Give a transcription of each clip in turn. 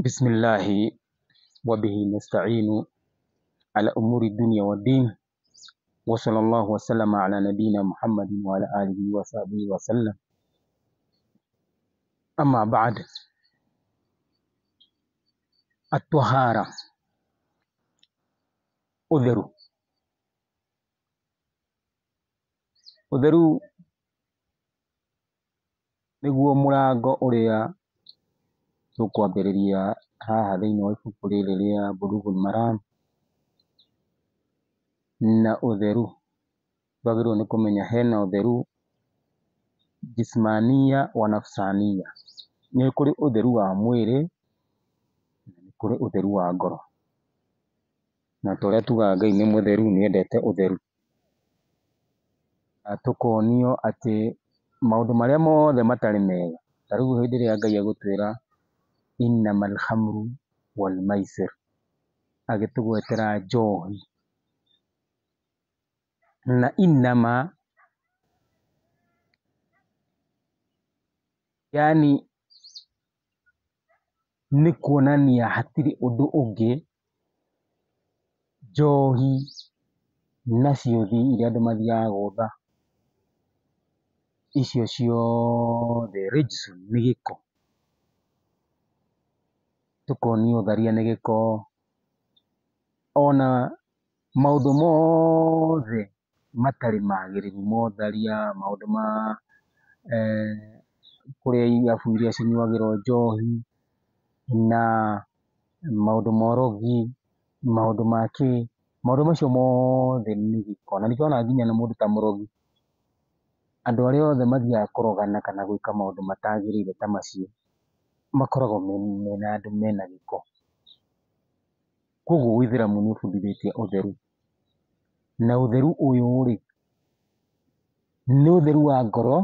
بسم الله وبه نستعين على أمور الدنيا والدين، وصلى الله وسلم على نبينا محمد وعلى آله وصحبه وسلم. أما بعد، الطهارة ũtheru nĩguo mũrango ũrĩa tũkwambĩrĩria haha thĩinĩ wa ibuku rĩrĩ rĩa Bulughul Maram. Na ũtheru twagĩrĩirwo nĩ kũmenya hena ũtheru jismania wa nafsania, nĩ kũrĩ ũtheru wa mwĩrĩ na nĩ kũrĩ ũtheru wa ngoro. Na torĩa tugaga Ngai nĩ mũtheru, nĩendete ũtheru. Tũkonio atĩ maũndũ marĩa mothe matarĩ mega, ta rĩu hĩndĩ ĩrĩa Ngai egũtwĩra innamal khamru wal maisir, agĩtũgwetera njohi, na innama yani nĩ kuonania hatirĩ ũndũ ũngĩ njohi na ciothi iria andũ mathiaga gũtha, icio ciothe rijsun nĩ gĩko. Tũkonio tharia nĩ gĩko, ona maũndũ mothe matarĩ magĩrĩru ma ũtharia, maũndũ ma kũrĩa irabu iria cinyuagĩrwo njohi, na maũndũ ma ũrogi, maũndũ ma kĩ, maũndũ macio mothe nĩ gĩko. Na nĩkĩo ona nginya mũndũ ta mũrogi, andũ arĩa othe mathiaga kũrogana kana gwĩka maũndũ matagĩrĩire ta macio, makoragwo mena andũ mena gĩko. Koguo Ũithĩramu nĩ ũbundithĩtie ũtheru, na ũtheru ũyũ rĩ, nĩ ũtheru wa ngoro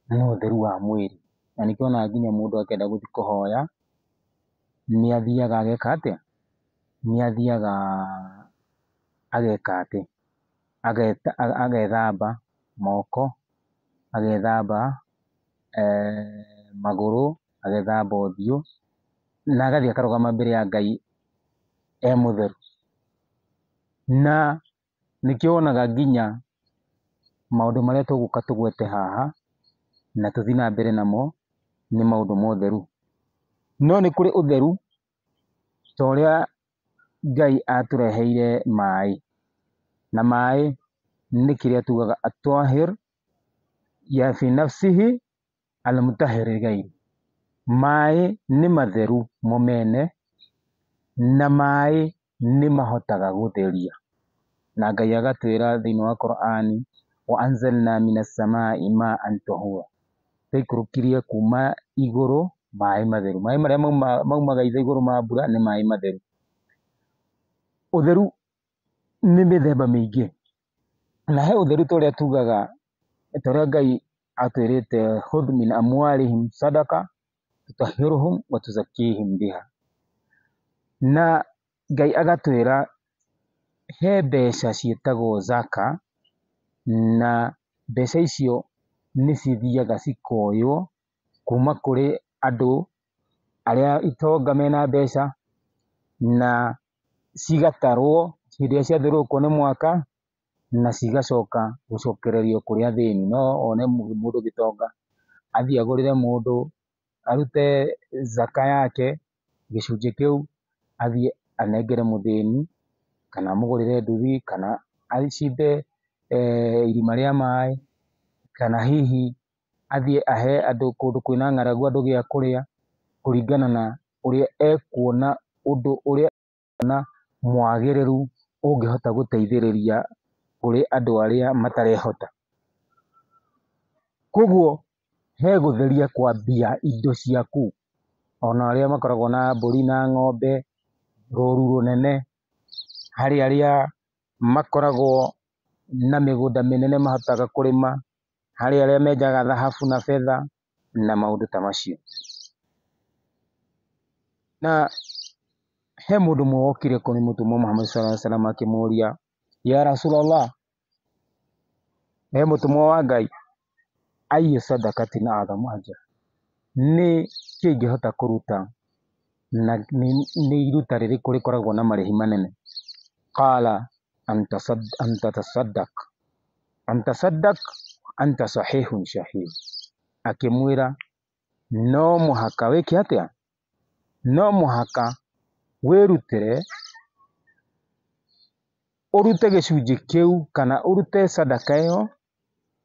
na ũtheru wa mwĩrĩ. Na nĩkĩo ona nginya mũndũ akĩenda gũthiĩ kũhoya, nĩ athiaga ageka atĩa? Nĩ athiaga ageka atĩ? Agethamba moko, agethamba magũrũ, agethamba ũthiũ, na agathiĩ akarũgama mbere ya Ngai e mũtheru. Na nĩkĩo wonaga nginya maũndũ marĩa tũgũka tũgwete haha na tũthiĩ na mbere namo nĩ maũndũ ma ũtheru. No nĩ kũrĩ ũtheru ta ũrĩa Ngai atũreheire maĩ, na maĩ nĩ kĩrĩa tugaga at-tahir ya fi nafsihi al-mutahhir li ghairi. Maĩ nĩ matheru mo mene, na maĩ nĩ mahotaga gũtheria. Na Ngai agatwĩra thĩinĩ wa Qur'ani, wa anzalna minas samai ma'an tahura, twaikũrũkirie kuma igũrũ maĩ matheru. Maĩ marĩa maumaga igũrũ ma mbura nĩ maĩ matheru. Ũtheru nĩ mĩthemba mĩingĩ, na he ũtheru ta ũrĩa tugaga, ta ũrĩa Ngai atwĩrĩte khudh min amwalihim sadaqa tutahhiruhum wa tuzakkihim biha. Na Ngai agatwĩra he mbeca ciĩtagwo zaka, na mbeca icio nĩ cithiaga cikoywo kuma kũrĩ andũ arĩa itonga mena mbeca, na cigatarwo hĩndĩ ĩrĩa ciathũrũrũkwo nĩ mwaka, na cigacoka gũcokererio kũrĩ athĩni. No one mũndũ gĩtonga athiĩ agũrĩre mũndũ, arute zaka yake, gĩcunjĩ kĩu athiĩ anengere mũthĩni, kana amũgũrĩre nduthi, kana acimbe irima rĩa maĩ, kana hihi athiĩ ahe andũ kũndũ kwĩna ng'aragu andũ gĩa kũrĩa, kũringana na ũrĩa ekuona ũndũ ũrĩa ekuona mwagĩrĩru ũngĩhota gũteithĩrĩria kũrĩ andũ arĩa matarehota. Koguo he gũtheria kwambia indo ciaku, ona arĩa makoragwo na mbũri na ng'ombe, rũru rũnene, harĩ arĩa makoragwo na mĩgũnda mĩnene mahotaga kũrĩma, harĩ arĩa menjaga thahabu na betha na maũndũ ta macio. Na he mũndũ ũmwe wokire kũrĩ mũtũmwo Muhammad sallallahu alaihi wasallam akĩmũria, ya Rasulallah, he mũtũmwo wa Ngai, ayyu sadaqatin a'dhamu ajra, nĩ kĩĩ ingĩhota kũruta na nĩ iruta rĩrĩkũ rĩkoragwo na marĩhi manene? Qala anta tasaddaq anta sahihun shahih. Akĩmwĩra no mũhaka wĩke atĩa? No mũhaka wĩrutĩre ũrute gĩcunjĩ kĩu kana ũrute sadaka ĩyo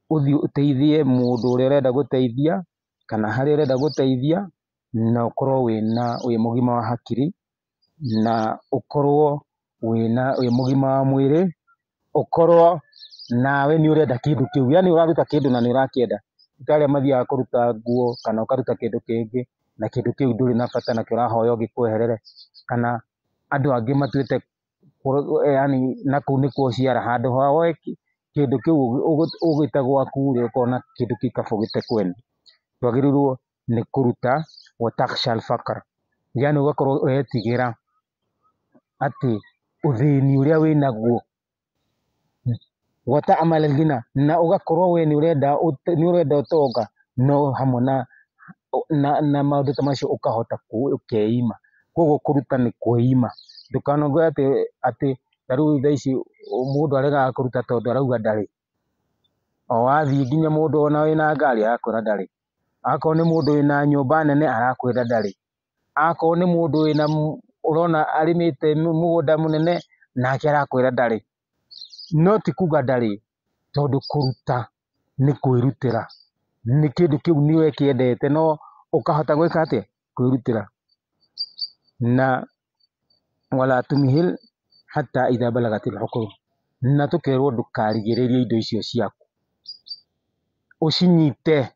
ũthiĩ ũteithie mũndũ ũrĩa ũrenda gũteithia kana harĩa ũrenda gũteithia, na ũkorwo wĩ mũgima wa hakiri, na ũkorwo wĩ mũgima wa mwĩrĩ, ũkorwo nawe nĩ ũrenda kĩndũ kĩu, yani ũraruta kĩndũ na nĩ ũrakĩenda. Ti ta arĩa mathiaga kũruta nguo kana ũkaruta kĩndũ kĩngĩ na kĩndũ kĩu ndũrĩ na bata nakĩo ũrahoya gĩkweherere, kana andũ angĩ matuĩte yani na kũu nĩkuo ciara, handũ ha woe kĩndũ kĩu ũgĩte gwaku rĩ ũkona kĩndũ kĩu kaba ũgĩte kwene. Twagĩrĩirwo nĩ kũruta watakhsha al-faqr, yani ũgakorwo ũretigĩra atĩ ũthĩni ũrĩa wĩnaguo, wata'amal al-ghina, na ũgakorwo we nĩ ũrenda ũtonga, no hamwe na maũndũ ta macio ũkahota ũkeima. Koguo kũruta nĩ kwĩima, ndũkanauge atĩ ta rĩu thaa ici mũndũ aregaga kũruta tondũ arauga ndarĩ. O wathiĩ nginya mũndũ ona wĩna ngari arakwĩra ndarĩ, akorwo nĩ mũndũ wĩna nyũmba nene arakwĩra ndarĩ, akorwo nĩ mũndũ ũrona arĩmĩte mũgũnda mũnene nake arakwĩra ndarĩ. No ti kuga ndarĩ, tondũ kũruta nĩ kwĩrutĩra, nĩ kĩndũ kĩu nĩwe kĩendete no ũkahota gwĩka atĩa? Kwĩrutĩra. Na wala tumhil hatta idha balagatil huqur, na tũkerwo ndũkarigĩrĩrie indo icio ciaku, ũcinyite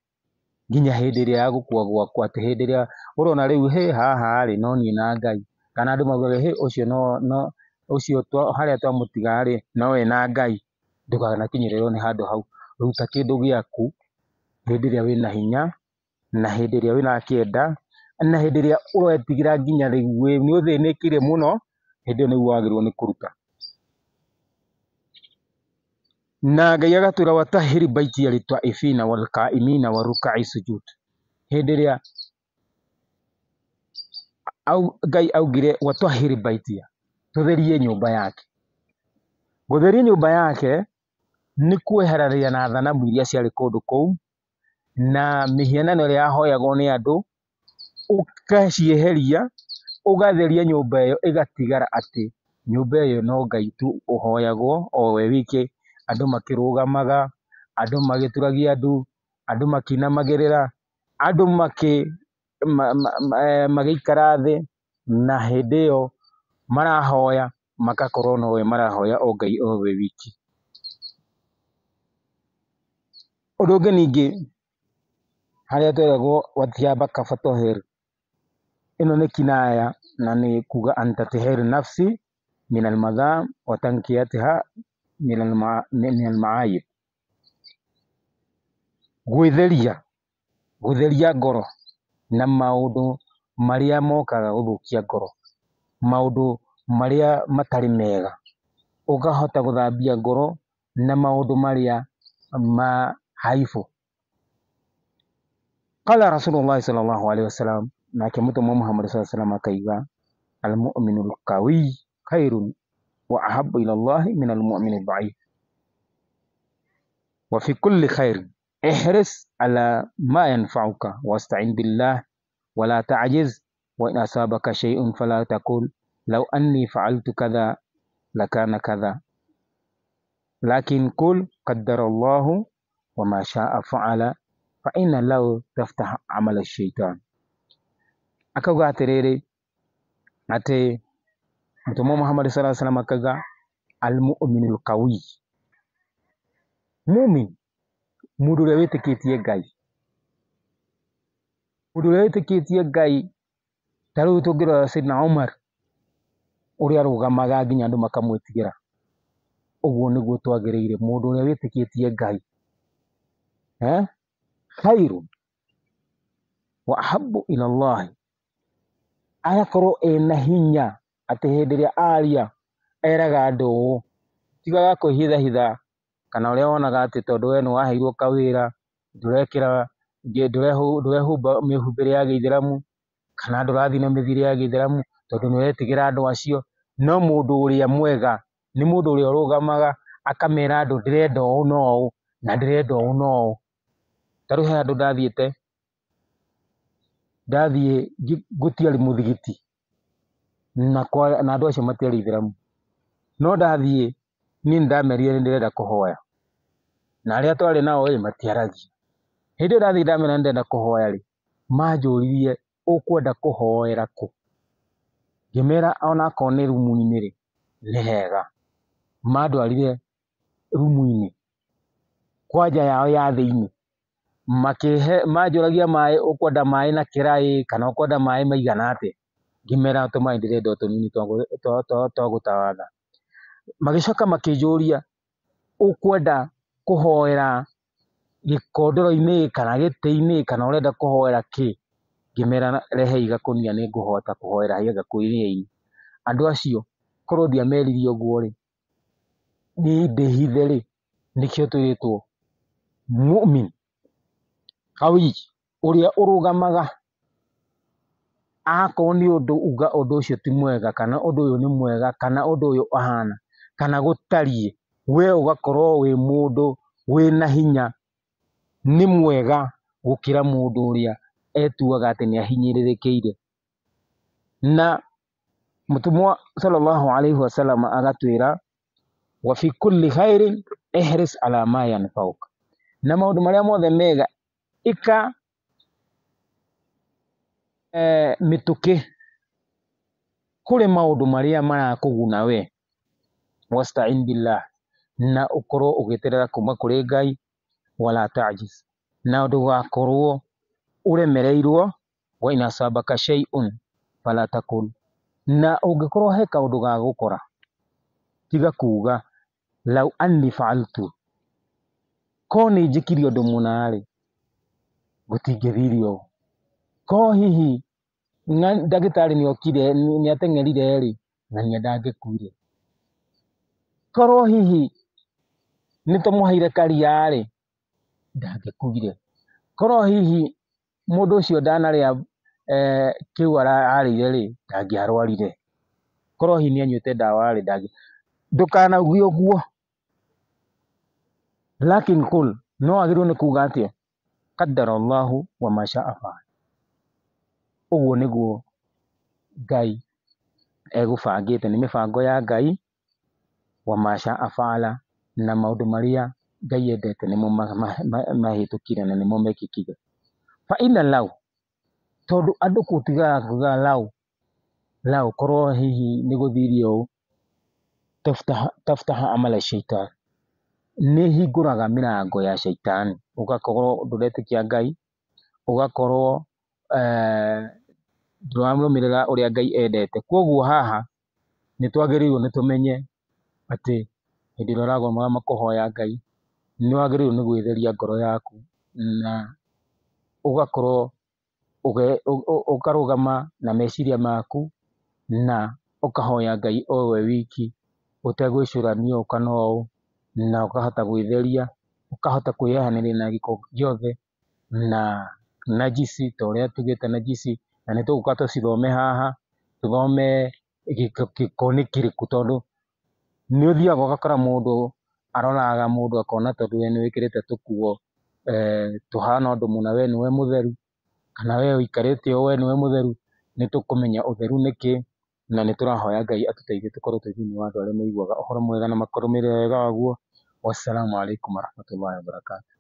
nginya hĩndĩ ĩrĩa ya gũkua gwaku, atĩ hĩndĩ ĩrĩa ũrona rĩu haha rĩ no niĩ na Ngai, kana andũ maugaga ũcio harĩa twamũtiga rĩ nowe na Ngai. Ndũkanakinyĩrĩrwo nĩ handũ hau. Ruta kĩndũ gĩaku hĩndĩ ĩrĩa wĩna hinya, na hĩndĩ ĩrĩa wĩnakĩenda, na hĩndĩ ĩrĩa ũretigĩra nginya rĩu nĩ ũthĩnĩkire mũno, hĩndĩ ĩyo nĩguo wagĩrĩirwo nĩ kũruta. Na Ngai agatwĩra watahhir baitiya lit-ta'ifina wal-qa'imina wa-ruk'i sujud. Hĩndĩ ĩrĩa Ngai augire watahhir baitiya, tũtherie nyũmba yake. Gũtheria nyũmba yake nĩ kweheranĩria na thanamu iria ciarĩ kũndũ kũu, na mĩhianano ĩrĩa yahoyagwo nĩ andũ, ũgacieheria, ũgatheria nyũmba ĩyo, ĩgatigara atĩ nyũmba ĩyo no Ngai tu ũhoyagwo o we wike, andũ makĩrũgamaga, andũ magĩturagia ndu, andũ makĩinamagĩrĩra, andũ magĩikara thĩ, na hĩndĩ ĩyo marahoya magakorwo nowe marahoya o Ngai o we wiki. Ũndũ ũngĩ ningĩ harĩa tweragwo wathiabaka fatahhir, ĩno nĩ kinaya na nĩ kuga anta tahhir nafsi min al-madham wa tankiyatiha min al-ma'ayib. Gwĩtheria ngoro na maũndũ marĩa mokaga gũthũkia ngoro, maũndũ marĩa matarĩ mega, ũkahota gũthambia ngoro na maũndũ marĩa haibu. Qala Rasulullah sallallahu alaihi wasallam, nake Mtume Muhammad sallallahu alaihi wasallam akaiga al-mu'minul qawi khairun wa ahabbu ila Allah min al-mu'min ad-da'if. Wa fi kulli khair ihris ala ma yanfa'uka wasta'in billah wa la ta'jiz, wa in asabaka shay'un fala taqul law anni fa'altu kadha lakana kadha, lakin qul qaddara Allah wa ma sha'a fa'ala fa inna law taftah amal ash-shaytan. Akauga atĩrĩrĩ atĩ Mtume Muhammad sallallahu alaihi wasallam akauga al-mu'minul qawi, mu'min, mũndũ ũrĩa wĩtĩkĩtie Ngai, mũndũ ũrĩa wĩtĩkĩtie Ngai. Ta rĩu tũngĩrora Sayyidina Umar ũrĩa arũgamaga nginya andũ makamwĩtigĩra, ũguo nĩguo twagĩrĩire mũndũ ũrĩa wĩtĩkĩtie Ngai, khairun wa ahabbu ila Allah, agakorwo ena hinya atĩ hĩndĩ ĩrĩa aria eraga andũ ũũ, tigaga kwĩhithahitha, kana ũrĩa wonaga atĩ tondũ we nĩ waheirwo kawĩra ndũrehumba mĩhumbĩre ya Gĩithĩramu, kana ndũrathiĩ na mĩthire ya Gĩithĩramu tondũ nĩũretigĩra andũ acio. No mũndũ ũrĩa mwega nĩ mũndũ ũrĩa ũrũgamaga akamera andũ ndĩrenda ũũ na ũũ na ndĩrenda ũũ na ũũ. Ta rĩu he handũ ndathiĩ gũtiarĩ mũthigiti na andũ acio matiarĩ Aithĩramu, no ndathiĩ niĩ nĩndamerire nĩndĩrenda kũhoya na arĩa twarĩ nao matiaragia. Hĩndĩ ĩyo ndathiĩ ndamera nĩndĩrenda kũhoya manjũririe ũkwenda kũhoera kũ? Ngĩmera onakorwo nĩ rumu-inĩ nĩ hega. Mandwarire rumu-inĩ kwa nja yao ya thĩinĩ, manjũragia maĩ, ũkwenda maĩ na kĩraĩ kana ũkwenda maĩ maigana atĩa? Ngĩmera tũmaĩ ndĩrenda o tũnini twa gũtawadha. Magĩcoka makĩnjũria ũkwenda kũhoera gĩkondoro-inĩ kana gĩtĩ-inĩ kana ũrenda kũhoera kĩ? Ngĩmera rehei gakũnia nĩngũhota kũhoera gakũnia-inĩ. Andũ acio korwo ndiameririe ũguo niĩ ndĩhithe nĩkĩo twĩrĩtwo mu'min qawi, ũrĩa ũrũgamaga akorwo nĩ ũndũ uga ũndũ ũcio ti mwega kana ũndũ ũyũ nĩ mwega kana ũndũ ũyũ ũhana kana gũtariĩ, we ũgakorwo wĩ mũndũ wĩna hinya, nĩ mwega gũkĩra mũndũ ũrĩa etuaga atĩ nĩahinyĩrĩrĩkĩire. Na mũtũmwo sallallahu alaihi wasallam agatwĩra wa fi kulli khairin ihris ala ma yanfa'uk, na maũndũ marĩa mothe mega ĩka mĩtũkĩ kũrĩ maũndũ marĩa marakũguna we, wasta'in billah, na ũkorwo ũgĩeterera kuma kũrĩ Ngai, wala ta'jiz, na ndũgakorwo ũremereirwo, wa in asabaka shay'un fala taqul, na ũngĩkorwo he kaũndũ gagũkora tiga kuga law anni fa'altu, korwo nĩ njĩkire ũndũ mũna gũtingĩthire ũũ, korwo hihi ndagĩtarĩ nĩokire nĩateng'erire na niĩ ndangĩkuire, korwo hihi nĩtũmũheire karia ndangĩkuire, korwo hihi mũndũ ũcio ndanarĩa kĩu ararĩire ndangĩarwarire, korwo hihi nĩanyuĩte ndawa ndũkanauge ũguo, lakin qul, no wagĩrĩirwo nĩ kuga atĩa? Qaddara Allahu wa ma sha'a fa'al, ũguo nĩguo Ngai egũbangĩte, nĩ mĩbango ya Ngai, wa ma sha'a fa'ala, na maũndũ marĩa Ngai endete nĩmo mahĩtũkire na nĩmo mekĩkire. Fa inna law, tondũ andũ gũtigaga kuga law korwo hihi nĩgũthirie ũũ, taftaha amala shaitan, nĩhingũraga mĩrango ya shaitani, ũgakorwo ndũretĩkia Ngai, ũgakorwo ndũramũrũmĩrĩra ũrĩa Ngai endete. Koguo haha nĩtwagĩrĩirwo nĩtũmenye atĩ hĩndĩ ĩrĩa ũrarũgama kũhoya Ngai, nĩwagĩrĩirwo nĩ gwĩtheria ngoro yaku na ũgakorwo ũkarũgama na meciria maku na ũkahoya Ngai o we wiki ũtegwĩcũrania ũũ kana ũũ, na ũkahota gwĩtheria, ũkahota kwĩyeheranĩria na gĩko gĩothe na najisi, ta ũrĩa tugĩte najisi, na nĩtũgũka tũcithome haha, tũthome gĩko nĩ kĩrĩkũ, tondũ nĩũthiaga ũgakora mũndũ aroraga mũndũ akona tondũ we nĩwĩkĩrĩte tũkuo tũhana ũndũ mũna we nĩwe mũtheru, kana we ũikarĩte ũũ we nĩwe mũtheru. Nĩtũkũmenya ũtheru nĩkĩ, na nĩtũrahoya Ngai atũteithie tũkorwo twĩ thĩinĩ wa andũ arĩa maiguaga ũhoro mwega na makarũmĩrĩra wega waguo. Wassalamu alaikum warahmatullahi wabarakatuh.